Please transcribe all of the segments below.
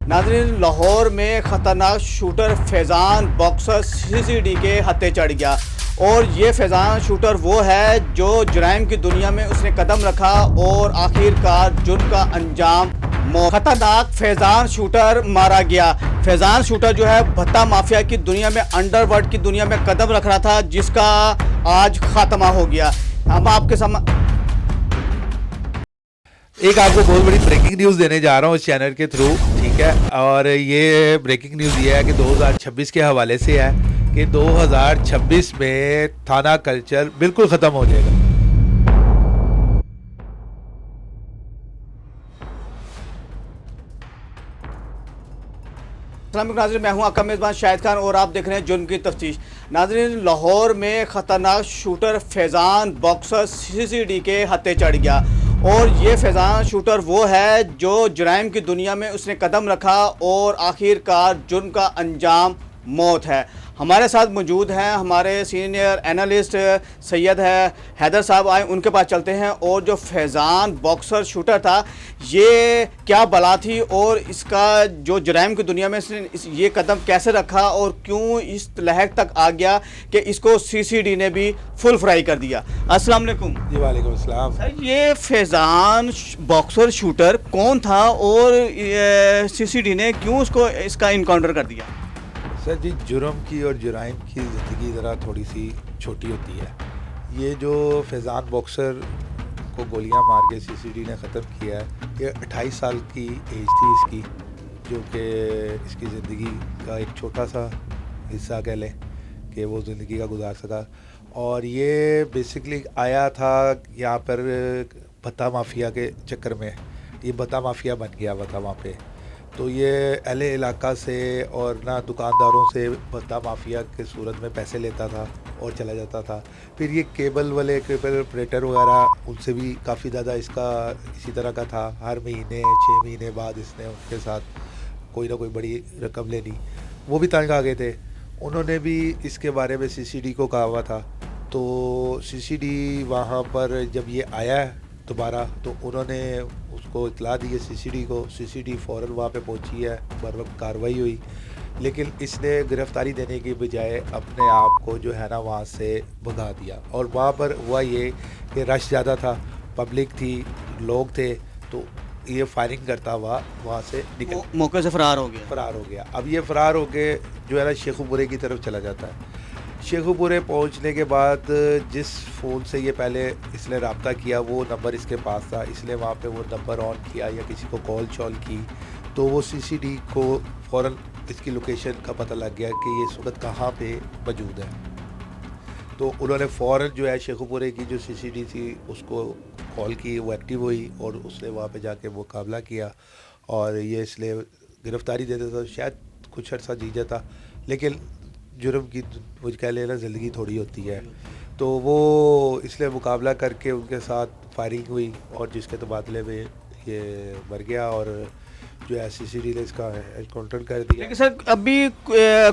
नाज़रीन, लाहौर में ख़तरनाक शूटर फैज़ान बॉक्सर सीसीडी के हत्थे चढ़ गया और ये फैज़ान शूटर वो है जो जराइम की दुनिया में उसने कदम रखा और आखिरकार जुर्म का अंजाम खतरनाक फैज़ान शूटर मारा गया। फैज़ान शूटर जो है भत्ता माफिया की दुनिया में, अंडरवर्ल्ड की दुनिया में कदम रख रहा था, जिसका आज खात्मा हो गया। हम आपके एक आपको बहुत बड़ी ब्रेकिंग न्यूज़ देने जा रहा हूँ इस चैनल के थ्रू, ठीक है। और ये ब्रेकिंग न्यूज़ ये है कि 2026 के हवाले से है कि 2026 में थाना कल्चर बिल्कुल ख़त्म हो जाएगा। नाज़रीन, मैं हूं आपका मेज़बान शाहिद खान और आप देख रहे हैं जुर्म की तफ्तीश। नाज़रीन, लाहौर में ख़तरनाक शूटर फैज़ान बॉक्सर सीसीडी के हत्थे चढ़ गया और ये फैज़ान शूटर वो है जो जराइम की दुनिया में उसने कदम रखा और आखिरकार जुर्म का अंजाम मौत है। हमारे साथ मौजूद हैं हमारे सीनियर एनालिस्ट सैयद है हैदर साहब, आए उनके पास चलते हैं। और जो फैज़ान बॉक्सर शूटर था, ये क्या बला थी और इसका जो जराइम की दुनिया में इसने ये कदम कैसे रखा और क्यों इस लहर तक आ गया कि इसको सीसीडी ने भी फुल फ्राई कर दिया। अस्सलाम वालेकुम। जी वालेकुम अस्सलाम। सर, ये फैज़ान बॉक्सर शूटर कौन था और सीसीडी ने क्यों उसको इसका इनकाउंटर कर दिया? सर जी, जुर्म की और जुराइम की ज़िंदगी ज़रा थोड़ी सी छोटी होती है। ये जो फैज़ान बॉक्सर को गोलियां मार के सीसीडी ने ख़त्म किया है, ये 28 साल की एज थी इसकी, जो कि इसकी ज़िंदगी का एक छोटा सा हिस्सा कह लें कि वो ज़िंदगी का गुजार सका। और ये बेसिकली आया था यहाँ पर भत्ता माफिया के चक्कर में, ये भत्ता माफिया बन गया था वहाँ पे। तो ये अहले इलाका से और ना दुकानदारों से भत्ता माफिया के सूरत में पैसे लेता था और चला जाता था। फिर ये केबल ऑपरेटर वगैरह, उनसे भी काफ़ी ज़्यादा इसका इसी तरह का था। हर महीने 6 महीने बाद इसने उनके साथ कोई ना कोई बड़ी रकम लेनी। वो भी तंग आ गए थे, उन्होंने भी इसके बारे में सीसीडी को कहा हुआ था। तो सीसीडी वहाँ पर जब ये आया दोबारा, तो उन्होंने उसको इतला दी है सीसीडी को। सीसीडी फ़ौरन वहाँ पे पहुँची है, बर वक्त कार्रवाई हुई, लेकिन इसने गिरफ़्तारी देने की बजाय अपने आप को जो है ना वहाँ से भगा दिया। और वहाँ पर हुआ ये कि रश ज़्यादा था, पब्लिक थी, लोग थे, तो ये फायरिंग करता हुआ वहाँ से निकल मौके से फ़रार हो गया। अब ये फ़रार हो के जो है ना शेखुपुरे की तरफ चला जाता है। शेखुपुरे पहुंचने के बाद जिस फ़ोन से ये पहले इसने रब्ता किया वो नंबर इसके पास था, इसलिए वहाँ पे वो नंबर ऑन किया या किसी को कॉल शॉल की, तो वो सीसीडी को फ़ौरन इसकी लोकेशन का पता लग गया कि ये इस वक्त कहाँ पे मौजूद है। तो उन्होंने फ़ौरन जो है शेखुपुरे की जो सीसीडी थी उसको कॉल की, वो एक्टिव हुई और उसने वहाँ पे जाके मुकाबला किया और ये इसलिए गिरफ़्तारी दे देता, शायद कुछ अर्सा जी जाता। लेकिन जुर्म की मुझे कह लेना ज़िंदगी थोड़ी होती है, तो वो इसलिए मुकाबला करके उनके साथ फायरिंग हुई और जिसके तबादले में ये मर गया और जो है सीसीडी ने इसका एनकाउंटर कर दिया। लेकिन सर, अभी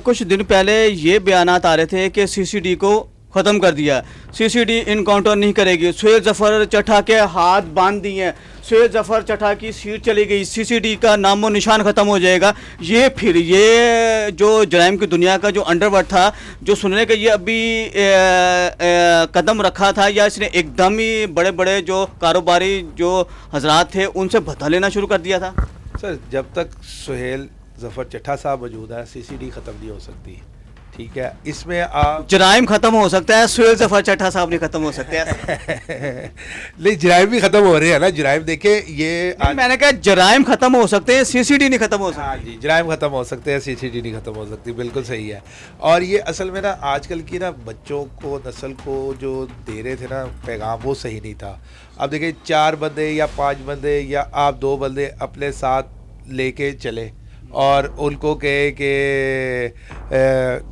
कुछ दिन पहले ये बयानात आ रहे थे कि सीसीडी को ख़त्म कर दिया, सीसीडी इनकाउंटर नहीं करेगी, सुहेल ज़फ़र चट्टा के हाथ बांध दिए हैं, सुहेल ज़फ़र चट्टा की सीट चली गई, सीसीडी का नामो निशान ख़त्म हो जाएगा। ये फिर ये जो जराइम की दुनिया का जो अंडरवर्ल्ड था, जो सुनने का ये अभी कदम रखा था, या इसने एकदम ही बड़े बड़े जो कारोबारी जो हजरात थे उनसे भत्ता लेना शुरू कर दिया था? सर, जब तक सुहेल ज़फ़र चट्टा साहब मौजूद है, सीसीडी ख़त्म नहीं हो सकती, ठीक है। इसमें आप जराइम ख़त्म हो सकता है, सुहेल ज़फ़र चट्टा साहब नहीं ख़त्म हो सकते हैं। नहीं, जराइम भी ख़त्म हो रहे हैं ना। जराइम देखे ये मैंने कहा जराइम ख़त्म हो सकते हैं, सीसीडी नहीं ख़त्म हो सकती। हाँ जी, जराइम ख़त्म हो सकते हैं, सीसीडी नहीं ख़त्म हो सकती, बिल्कुल सही है। और ये असल में ना आजकल की ना बच्चों को, नस्ल को जो दे रहे थे ना पैगाम, वो सही नहीं था। अब देखिए 4 बंदे या 5 बंदे या आप 2 बंदे अपने साथ लेके चले और उनको कहे कि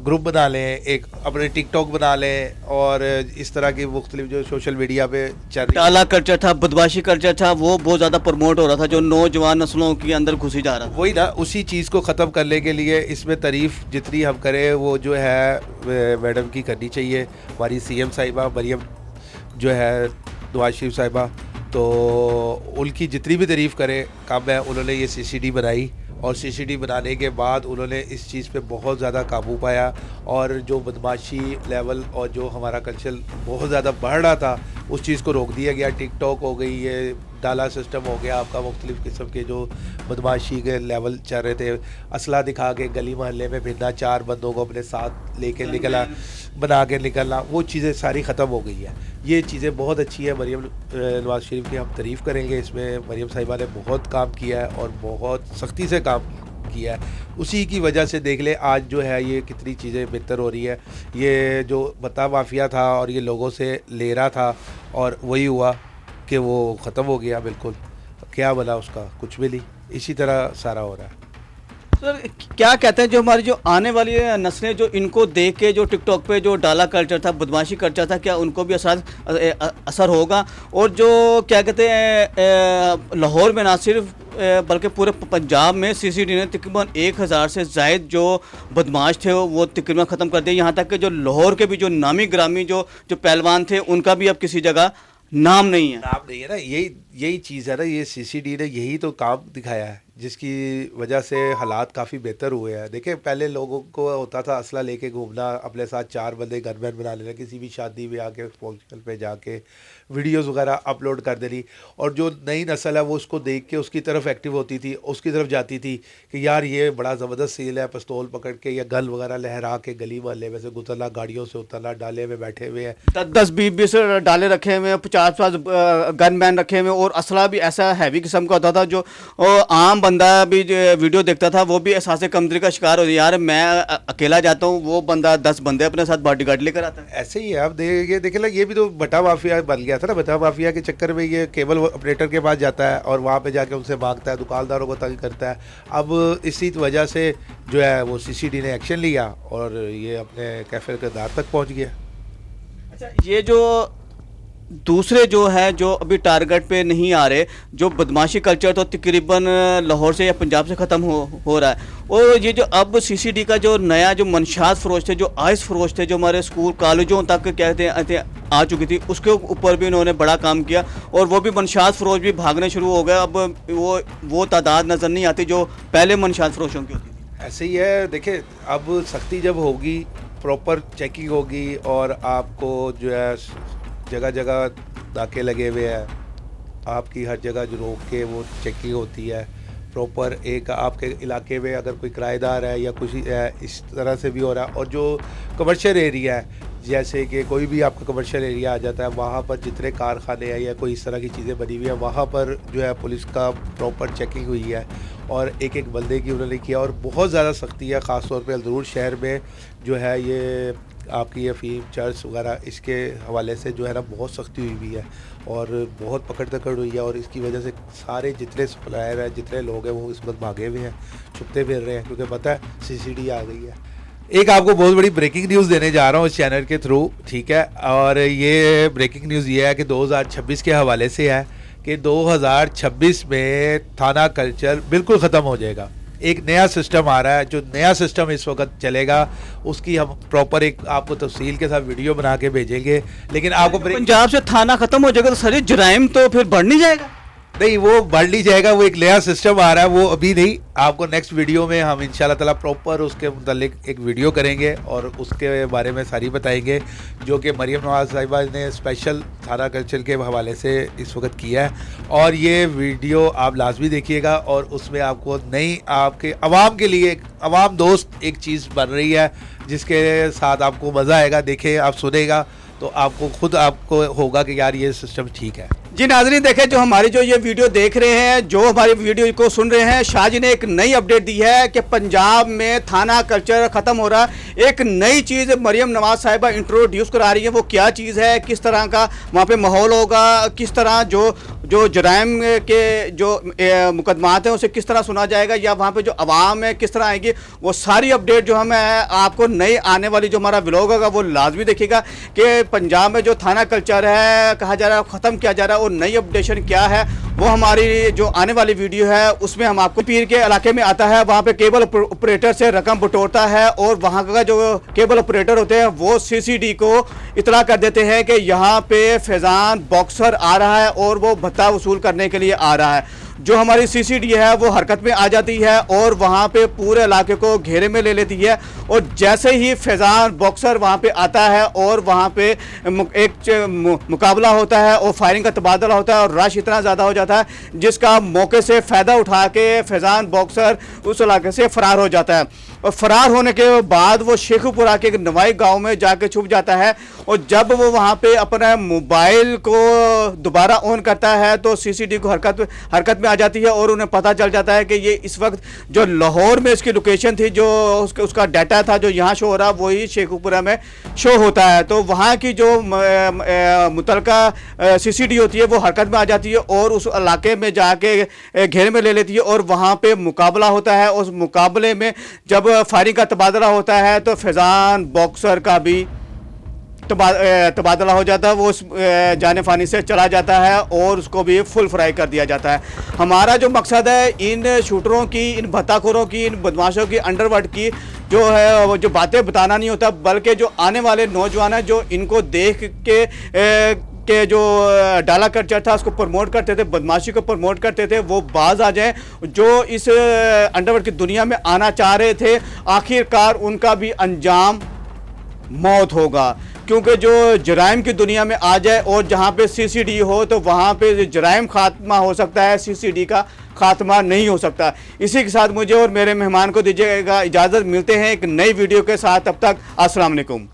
ग्रुप बना लें, एक अपने टिकटॉक बना लें और इस तरह की मुख्तलिफ जो सोशल मीडिया पे टाला कल्चर था, बदमाशी कल्चर था, वो बहुत ज़्यादा प्रमोट हो रहा था, जो नौजवान नस्लों के अंदर घुसी जा रहा था। वही ना, उसी चीज़ को ख़त्म करने के लिए इसमें तारीफ़ जितनी हम करें वो जो है मैडम की करनी चाहिए, हमारी सीएम साहिबा मरियम जो है नवाज शरीफ साहिबा, तो उनकी जितनी भी तारीफ़ करें कम है। उन्होंने ये सीसीडी बनाई और सीसीडी बनाने के बाद उन्होंने इस चीज़ पे बहुत ज़्यादा काबू पाया और जो बदमाशी लेवल और जो हमारा कल्चर बहुत ज़्यादा बढ़ रहा था उस चीज़ को रोक दिया गया। टिकटॉक हो गई, ये डाला सिस्टम हो गया आपका, मुख्तलिफ़ किस्म के जो बदमाशी के लेवल चल रहे थे, असला दिखा के गली मोहल्ले में फिरना, 4 बंदों को अपने साथ लेके निकला, बना के निकलना, वो चीज़ें सारी ख़त्म हो गई है। ये चीज़ें बहुत अच्छी है। मरीम नवाज शरीफ की हम तारीफ़ करेंगे, इसमें मरीम साहिबा ने बहुत काम किया है और बहुत सख्ती से काम किया है। उसी की वजह से देख ले आज जो है ये कितनी चीज़ें बेहतर हो रही है। ये जो बता माफिया था और ये लोगों से ले रहा था और वही हुआ कि वो ख़त्म हो गया बिल्कुल। क्या बना उसका, कुछ भी नहीं। इसी तरह सारा हो रहा है। सर क्या कहते हैं जो हमारी जो आने वाली नस्लें जो इनको देख के जो टिकटॉक पे जो डाला कल्चर था, बदमाशी कल्चर था, क्या उनको भी असर होगा? और जो क्या कहते हैं लाहौर में ना सिर्फ बल्कि पूरे पंजाब में सीसीडी ने तकरीबन 1000 से ज़ायद जो बदमाश थे वो तकरीबन ख़त्म कर दिए। यहाँ तक कि जो लाहौर के भी जो नामी ग्रामी जो पहलवान थे उनका भी अब किसी जगह नाम नहीं है। नाम नहीं है ना, यही चीज़ है ना। ये सीसीडी ने यही तो काम दिखाया है जिसकी वजह से हालात काफ़ी बेहतर हुए हैं। देखिए पहले लोगों को होता था असला लेके घूमना, अपने साथ 4 बंदे गनमैन बना लेना, किसी भी शादी में आके फंक्शन पे जाके वीडियोस वगैरह अपलोड कर देनी, और जो नई नस्ल है वो उसको देख के उसकी तरफ एक्टिव होती थी, उसकी तरफ जाती थी कि यार ये बड़ा ज़बरदस्त सील है, पिस्तौल पकड़ के या गन वगैरह लहरा के गली मोहल्ले में से गुजरना, गाड़ियों से उतरना, डाले में बैठे हुए हैं, 10-20 डाले रखे हुए, 50 गन मैन रखे हुए, और असला भी ऐसा हैवी किस्म का होता था जो आम बंदा भी जो वीडियो देखता था वो भी एहसास कमजोरी का शिकार हो जाए, यार मैं अकेला जाता हूँ, वो बंदा 10 बंदे अपने साथ बॉडीगार्ड लेकर आता है। ऐसे ही है। आप देखिए ना, ये भी तो भट्टा माफिया बन गया था ना। भट्टा माफिया के चक्कर में ये केबल ऑपरेटर के पास जाता है और वहाँ पे जाके उनसे मांगता है, दुकानदारों को तंग करता है। अब इसी वजह से जो है वो सीसीडी ने एक्शन लिया और ये अपने कैफे किरदार तक पहुँच गया। अच्छा, ये जो दूसरे जो है जो अभी टारगेट पे नहीं आ रहे, जो बदमाशी कल्चर तो तकरीबन लाहौर से या पंजाब से ख़त्म हो रहा है, और ये जो अब सीसीडी का जो नया जो मंशात फरोश थे, जो आइस फरोश थे, जो हमारे स्कूल कॉलेजों तक कहते हैं आ चुकी थी, उसके ऊपर भी इन्होंने बड़ा काम किया और वो भी मंशात फरोश भी भागने शुरू हो गए। अब वो तादाद नज़र नहीं आती जो पहले मंशात फरोशों की होती थी। ऐसे ही है। देखिए अब सख्ती जब होगी, प्रॉपर चेकिंग होगी और आपको जो है जगह जगह नाके लगे हुए हैं, आपकी हर जगह जो रोक के वो चेकिंग होती है प्रॉपर। एक आपके इलाके में अगर कोई किराएदार है या कुछ इस तरह से भी हो रहा है। और जो कमर्शियल एरिया है, जैसे कि कोई भी आपका कमर्शियल एरिया आ जाता है, वहाँ पर जितने कारखाने हैं या कोई इस तरह की चीज़ें बनी हुई हैं, वहाँ पर जो है पुलिस का प्रॉपर चेकिंग हुई है और एक बंदे की उन्होंने किया। और बहुत ज़्यादा सख्ती है, ख़ास तौर पे अलदरूर शहर में जो है ये आपकी ये अफीम चर्च वगैरह इसके हवाले से जो है ना बहुत सख्ती हुई हुई है और बहुत पकड़ दकड़ हुई है। और इसकी वजह से सारे जितने सप्लायर हैं, जितने लोग हैं, वो इस वक्त भागे हुए हैं, छुपते फिर रहे हैं, क्योंकि पता है सीसीडी आ गई है। एक आपको बहुत बड़ी ब्रेकिंग न्यूज़ देने जा रहा हूँ इस चैनल के थ्रू, ठीक है। और ये ब्रेकिंग न्यूज़ ये है कि 2026 के हवाले से है कि 2026 में थाना कल्चर बिल्कुल ख़त्म हो जाएगा। एक नया सिस्टम आ रहा है, जो नया सिस्टम इस वक्त चलेगा उसकी हम प्रॉपर एक आपको तफसील के साथ वीडियो बना के भेजेंगे। लेकिन आपको पंजाब से थाना खत्म हो जाएगा तो सारे जराइम तो फिर बढ़ नहीं जाएगा? नहीं, वो बढ़ नहीं जाएगा। वो एक नया सिस्टम आ रहा है, वो अभी नहीं। आपको नेक्स्ट वीडियो में हम इंशाल्लाह ताला प्रॉपर उसके मुतालिक एक वीडियो करेंगे और उसके बारे में सारी बताएंगे, जो कि मरीम नवाज साहिबा ने स्पेशल थाना कल्चर के हवाले से इस वक्त किया है। और ये वीडियो आप लाजमी देखिएगा और उसमें आपको नई आपके अवाम के लिए अवाम दोस्त एक चीज़ बन रही है जिसके साथ आपको मज़ा आएगा। देखें, आप सुनेगा तो आपको खुद आपको होगा कि यार ये सिस्टम ठीक है। जी नाज़रीन, देखें जो हमारी जो ये वीडियो देख रहे हैं, जो हमारी वीडियो को सुन रहे हैं, शाहजी ने एक नई अपडेट दी है कि पंजाब में थाना कल्चर ख़त्म हो रहा है। एक नई चीज़ मरीम नवाज साहिबा इंट्रोड्यूस करा रही है। वो क्या चीज़ है, किस तरह का वहाँ पे माहौल होगा, किस तरह जो जराइम के जो मुकदमात हैं उसे किस तरह सुना जाएगा, या वहाँ पे जो अवाम है किस तरह आएगी, वो सारी अपडेट जो हम आपको नई आने वाली जो हमारा व्लॉग होगा वो लाजमी देखिएगा कि पंजाब में जो थाना कल्चर है कहा जा रहा है ख़त्म किया जा रहा है और नई अपडेशन क्या है वो हमारी जो आने वाली वीडियो है उसमें हम आपको पीर के इलाके में आता है, वहाँ पे केबल ऑपरेटर से रकम बटोरता है और वहाँ का जो केबल ऑपरेटर होते हैं वो सीसीडी को इतला कर देते हैं कि यहाँ पे फैज़ान बॉक्सर आ रहा है और वो भत्ता वसूल करने के लिए आ रहा है। जो हमारी सीसीडी है वो हरकत में आ जाती है और वहाँ पे पूरे इलाके को घेरे में ले लेती है। और जैसे ही फैज़ान बॉक्सर वहाँ पे आता है और वहाँ पे एक मुकाबला होता है और फायरिंग का तबादला होता है और रश इतना ज़्यादा हो जाता है जिसका मौके से फ़ायदा उठा के फैज़ान बॉक्सर उस इलाके से फ़रार हो जाता है। और फ़रार होने के बाद वो शेखुपुरा के एक नवाई गांव में जाके छुप जाता है। और जब वो वहाँ पे अपना मोबाइल को दोबारा ऑन करता है तो सीसीडी को हरकत में आ जाती है और उन्हें पता चल जाता है कि ये इस वक्त जो लाहौर में इसकी लोकेशन थी, जो उसका डाटा था जो यहाँ शो हो रहा वही शेखुपुरा में शो होता है। तो वहाँ की जो मुतलका सीसीडी होती है वो हरकत में आ जाती है और उस इलाके में जाके घेरे में ले लेती है और वहाँ पे मुकाबला होता है। उस मुकाबले में जब फायरिंग का तबादला होता है तो फैज़ान बॉक्सर का भी तबादला हो जाता है। वो उस जाने फानी से चला जाता है और उसको भी फुल फ्राई कर दिया जाता है। हमारा जो मकसद है इन शूटरों की, इन भत्ताखोरों की, इन बदमाशों की, अंडरवर्ल्ड की जो है वो जो बातें बताना नहीं होता, बल्कि जो आने वाले नौजवान हैं जो इनको देख के जो डाला कल्चर था उसको प्रमोट करते थे, बदमाशी को प्रमोट करते थे, वो बाज आ जाएं। जो इस अंडरवर्ल्ड की दुनिया में आना चाह रहे थे आखिरकार उनका भी अंजाम मौत होगा। क्योंकि जो जराइम की दुनिया में आ जाए और जहाँ पे सीसीडी हो तो वहाँ पे जराइम खात्मा हो सकता है, सीसीडी का खात्मा नहीं हो सकता। इसी के साथ मुझे और मेरे मेहमान को दीजिएगा इजाज़त। मिलते हैं एक नई वीडियो के साथ, तब तक अस्सलाम वालेकुम।